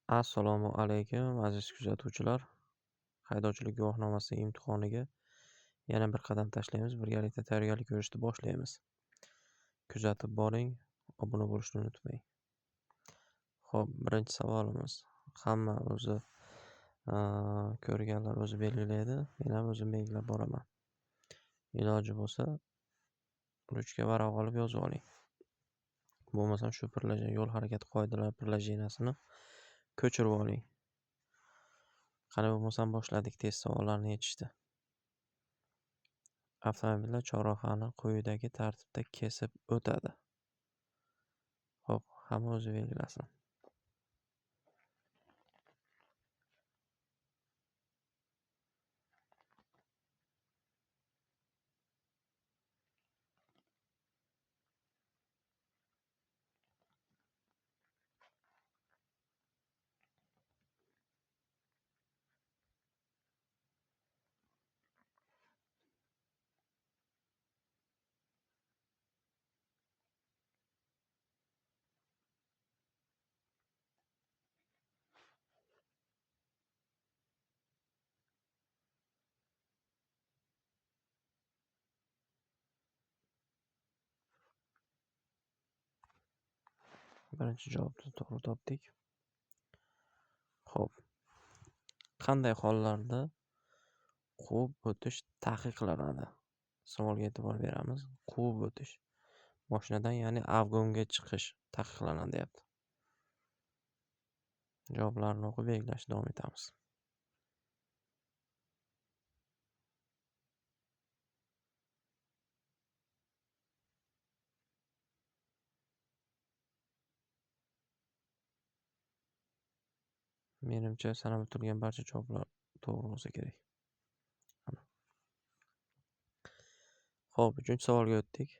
Assalomu alaykum, aziz kuzatuvchilar. Haydovchilik guvohnomasi imtihoniga yana bir qadam tashlaymiz. Birgalikda tayyorgarlik ko'rishni boshlaymiz. Kuzatib boring, obuna bo'lishni unutmang. Xo'p, birinchi savolimiz. Hamma o'zi ko'rganlar o'zi belgilaydi. Men ham o'zim belgilab boraman. Iloji bo'lsa, ruchka varaq olib yozib oling. Bo'lmasam shu yo'l harakati qoidalari prilojeniyasini ko'chirib oling. Qani bo'lmasam boshladik test savollarini yechishdi. Avtomobillar chorrahani quyidagi tartibda kesib o'tadi. Xo'p, hamma o'zi belgilasin. Birinchi javobni to'g'ri topdik. Xo'p, qanday hollarda quvib o'tish taqiqlanadi? Savolga e'tibor beramiz. Quvib o'tish. Mashinadan, ya'ni avgonga chiqish taqiqlanadi deyapti. Javoblarni o'qib belgilashda davom etamiz. Menimcha sanab o'tilgan barcha javoblar to'g'ri bo'lsa kerak. Xo'p, uchinchi savolga o'tdik.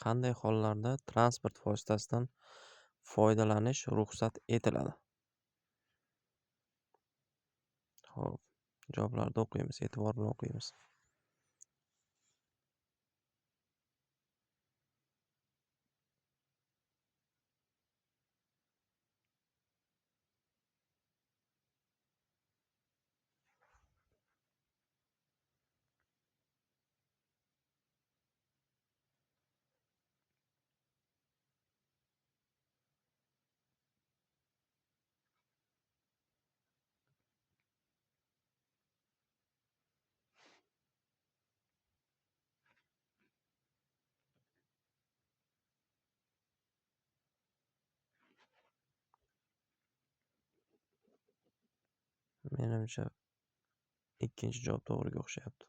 Qanday hollarda transport vositasidan foydalanish ruxsat etiladi? Xo'p, javoblarni o'qiymiz, e'tibor bilan o'qiymiz. Menimcha ikkinchi javob to'g'riga o'xshayapti.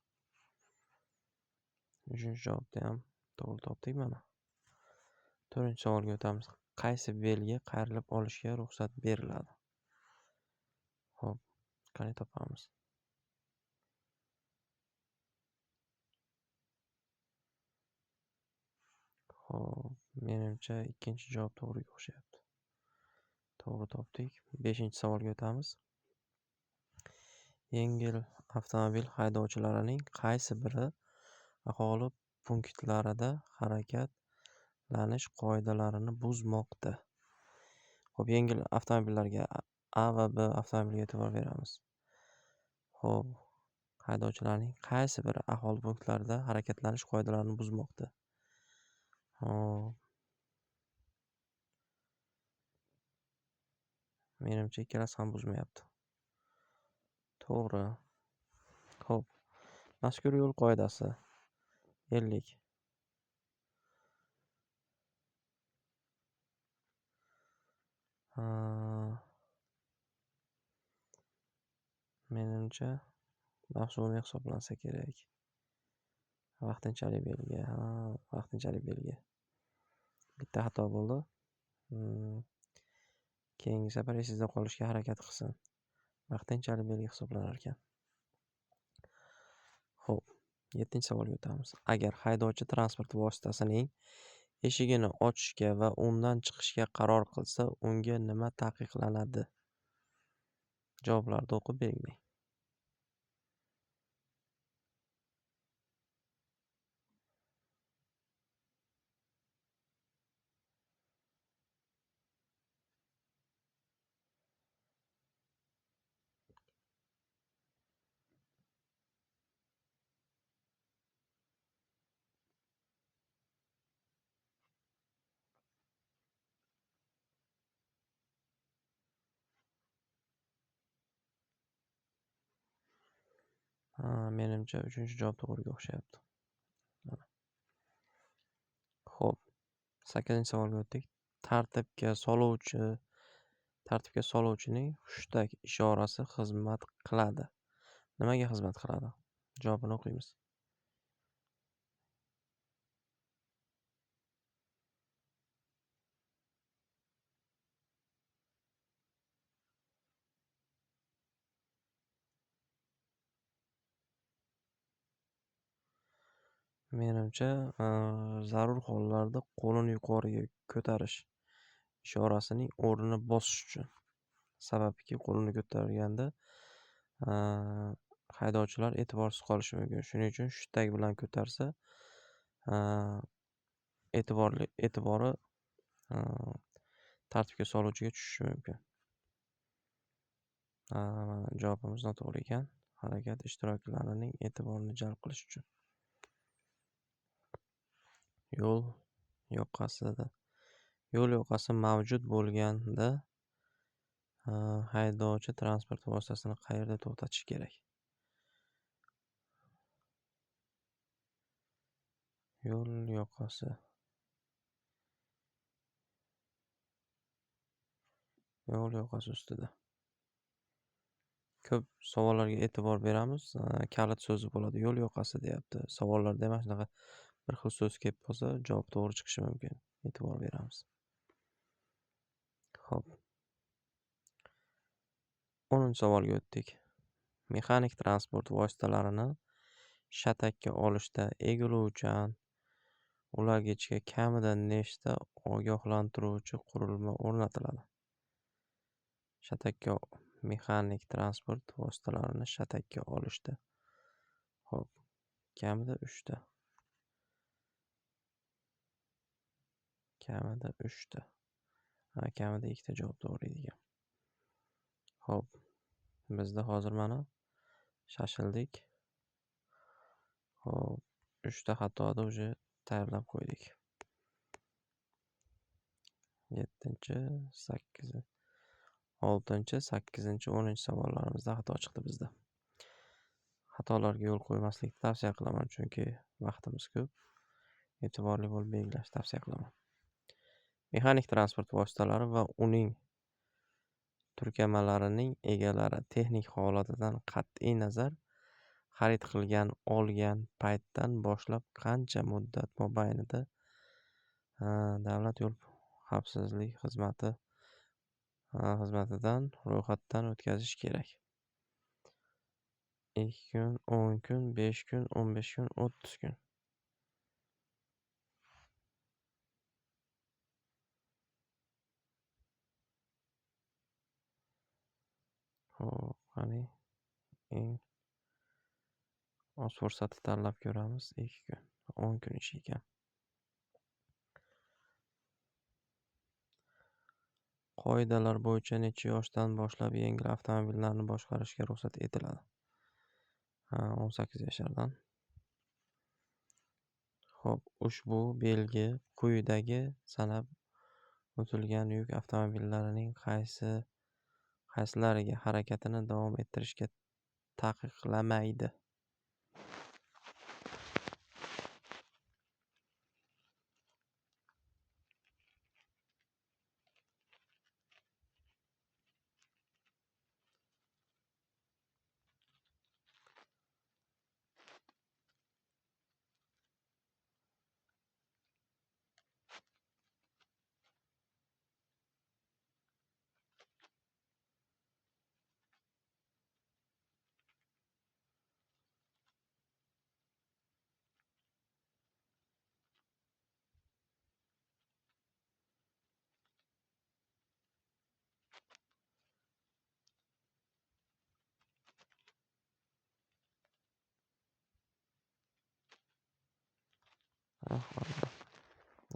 Uchinchi javobda ham to'g'ri topdik mana. To'rtinchi savolga o'tamiz. Qaysi belgi qayrilib olishga ruxsat beriladi? Xo'p, qani topamiz. Xo'p, menimcha ikkinchi javob to'g'riga o'xshayapti. To'g'ri topdik. 5-savolga o'tamiz. Yengil avtomobil haydovchilarining qaysi biri aholi punktlarida harakatlanish qoidalarini buzmoqda? Xo'p, yengil avtomobillarga A va B avtomobiliga e'tibor beramiz. Xo'p, haydovchilarning qaysi biri aholi punktlarida harakatlanish qoidalarini buzmoqda? Menimcha ikkalasi ham buzmayapti. To'g'ri. Xo'p, mazkur yo'l qoidasi 50. Menimcha mavsumiy hisoblansa kerak. Vaqtinchalik belgi. Vaqtinchalik belgi. Bitta xato bo'ldi. Keyingi safar esingizda qolishga harakat qilsin. Vaqtinchalik belgi hisoblanar ekan. Xo'p, 7-savolga o'tamiz. Agar haydovchi transport vositasining eshigini ochishga va undan chiqishga qaror qilsa, unga nima taqiqlanadi? Javoblarni o'qib belgilang. Menimcha 3-javob to'g'riga o'xshayapti. Mana. Xo'p, 8-savolga o'tdik. Tartibga soluvchining hushtak ishorasi xizmat qiladi. Nimaga xizmat qiladi? Javobini o'qiymiz. Menimcha, zarur hollarda qo'lini yuqoriga ko'tarish ishorasining o'rnini bosish uchun. Sababki qo'lini ko'targanda haydovchilar e'tiborsiz qolishi mumkin. Shuning uchun hushtak bilan ko'tarsa, e'tibori tartibga soluvchiga tushishi mumkin. Mana javobimiz noto'g'ri ekan. Harakat ishtirokchilarining e'tiborini jalb qilish uchun. Yo'l yoqasi mavjud bo'lganda haydovchi transport vositasini qayerda to'xtatishi kerak? Yo'l yoqasi ustida. Ko'p savollarga e'tibor beramiz. Kalit so'zi bo'ladi. Yo'l yoqasi deyapti. Savollarda ham shunaqa bir xil so'z kelib qolsa, javob to'g'ri chiqishi mumkin. E'tibor beramiz. Xo'p. 10-savolga o'tdik. Mexanik transport vositalarini shatakka olishda egiluvchan ulaggichga kamida nechta ogohlantiruvchi qurilma o'rnatiladi? Mexanik transport vositalarini shatakka olishda. Xo'p, kamida 3 ta. Kamida 2 ta javob to'g'ri ekan. Xo'p, bizda hozir mana shashildik. Xo'p, 3 ta xatoni уже tayyorlab qo'ydik. 7-chi, 8-chi, 6-chi, 8-chi, 10-chi savollarimizda xato chiqdi bizda. Xatolarga yo'l qo'ymaslikni tavsiya qilaman, chunki vaqtimiz ko'p. E'tiborli bo'lib belgilashni tavsiya qilaman. Mexanik transport vositalari va uning turkamalarining egalari texnik holatidan qat'iy nazar xarid olgan paytdan boshlab qancha muddat mobaynida Davlat yo'l xavfsizlik xizmatidan ro'yxatdan o'tkazish kerak? 2 kun, 10 kun, 5 kun, 15 kun, 30 kun. Xo'p, qani eng oz fursatni tanlab ko'ramiz. 2 kun, 10 kun ish ekan. Qoidalar bo'yicha necha yoshdan boshlab yengil avtomobillarni boshqarishga ruxsat etiladi? 18 yoshlardan. Xo'p, ushbu belgi quyidagi sanab o'tilgan yuk avtomobillarining qaysilariga harakatini davom ettirishga taqiqlamaydi?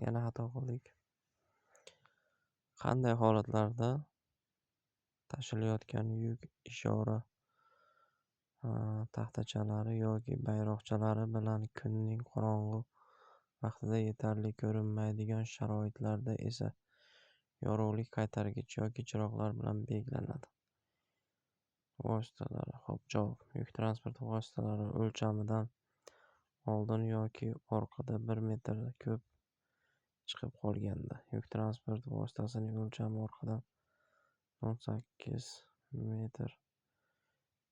Yana xato qildik. Qanday holatlarda tashilayotgan yuk ishora taxtachalari yoki bayroqchalari bilan kunning qorong'u vaqtida yetarli ko'rinmaydigan sharoitlarda esa yorug'lik qaytargich yoki chiroqlar bilan belgilanadi? vositalari. Xo'p, javob. Yuk transport vositalari o'lchamidan oldin yoki orqada 1 metr ko'p chiqib qolganda. Yuk transport vositasining o'lchami orqadan 18 metr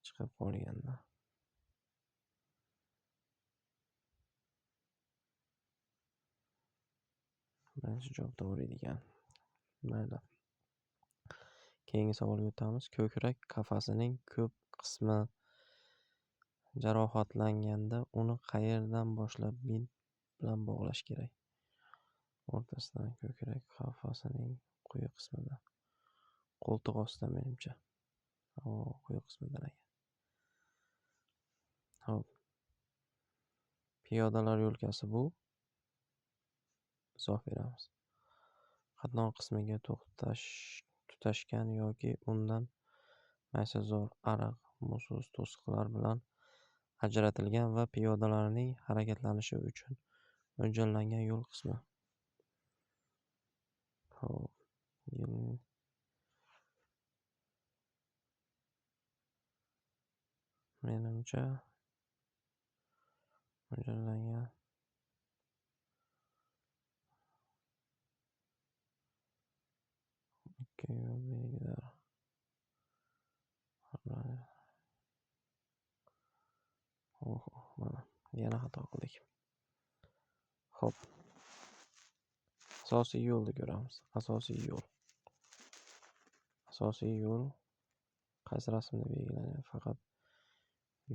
chiqib qolganda. Birinchi javob to'g'ri ekan. Mayli. Keyingi savolga o'tamiz. Ko'krak qafasining ko'p qismi jarohatlanganda uni qayerdan boshlab bint bilan bog'lash kerak? O'rtasidan, ko'krak qafasining quyi qismidan. Qo'ltiq ostidan menimcha. Quyi qismidan ekan. Xo'p. Piyodalar yo'lkasi bu. Izoh beramiz. Qatnov qismiga tutashgan yoki undan maysazor, ariq, muzsiz to'siqlar bilan ajratilgan va piyodalarning harakatlanishi uchun mo'ljallangan yo'l qismi. Xo'p. Menimcha mo'ljallangan ikki yo'l belgilari. Mana yana xato qildik. Xo'p. Asosiy yo'lni ko'ramiz. Asosiy yo'l. Asosiy yo'l qaysi rasmda belgilangan? Faqat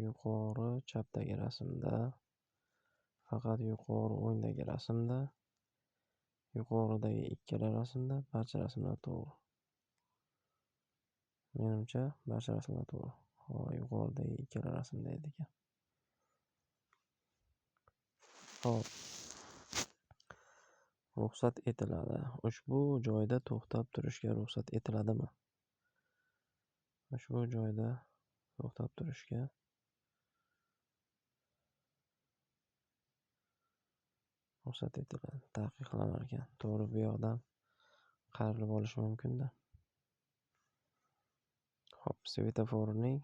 yuqori chapdagi rasmda, faqat yuqori o'ngdagi rasmda, yuqoridagi ikkala rasmda, barcha rasmlar to'g'ri. Menimcha barcha rasmlar to'g'ri. Yuqoridagi ikkala rasmda edi ekan. Xo'p. Ruxsat etiladi. Ushbu joyda to'xtab turishga ruxsat etiladimi? Ushbu joyda to'xtab turishga ruxsat etiladi. Taqiqlanar ekan. To'g'ri, bu yoqdan qayrilib olish mumkin-da. Xo'p, svetoforning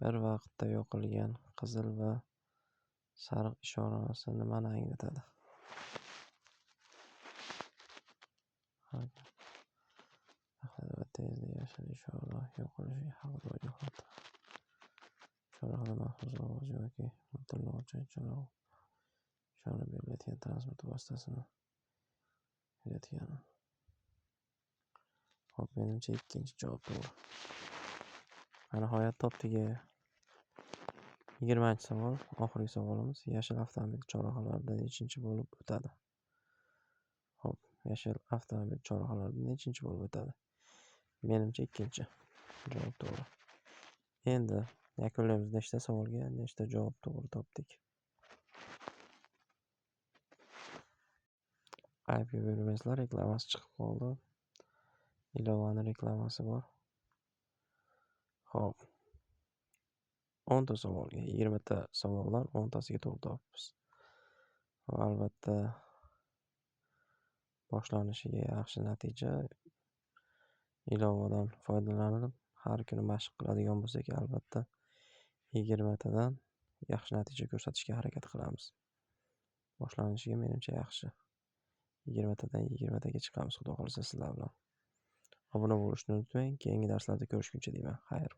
bir vaqtda yoqilgan qizil va sariq ishorasi nimani anglatadi? Tezda yashil ishora yo'qolishi haqida ogohlantiradi. Chorrahada maxsus ovoz yoki mutillovchi chorah ishora beriladigan transport vositasini kuzatgani. Xo'p, menimcha ikkinchi javob to'g'ri. Nihoyat topdik. 20-savol, oxirgi savolimiz. Yashil avtomobil chorrahalarida nechinchi bo'lib o'tadi? Xo'p, yashil avtomobil chorrahalarida nechinchi bo'lib o'tadi? Menimcha ikkinchi. Javob to'g'ri. Endi yakunlaymiz. Nechta savolga nechta javob to'g'ri topdik? Aybga buyurmaysizlar, reklamasi chiqib qoldi. Ilovani reklamasi bor. Xo'p. 10 ta savolga, 20 ta savoldan 10 tasiga to'g'ri topibmiz. Va albatta boshlanishiga yaxshi natija. Ilovadan foydalanib, har kuni mashq qiladigan bo'lsak, albatta 20 tadan yaxshi natija ko'rsatishga harakat qilamiz. Boshlanishiga menimcha yaxshi. 20 tadan 20 taga chiqamiz, xudo xolisa sizlar bilan. Obuna bo'lishni unutmang. Keyingi darslarda ko'rishguncha deyman. Xayr.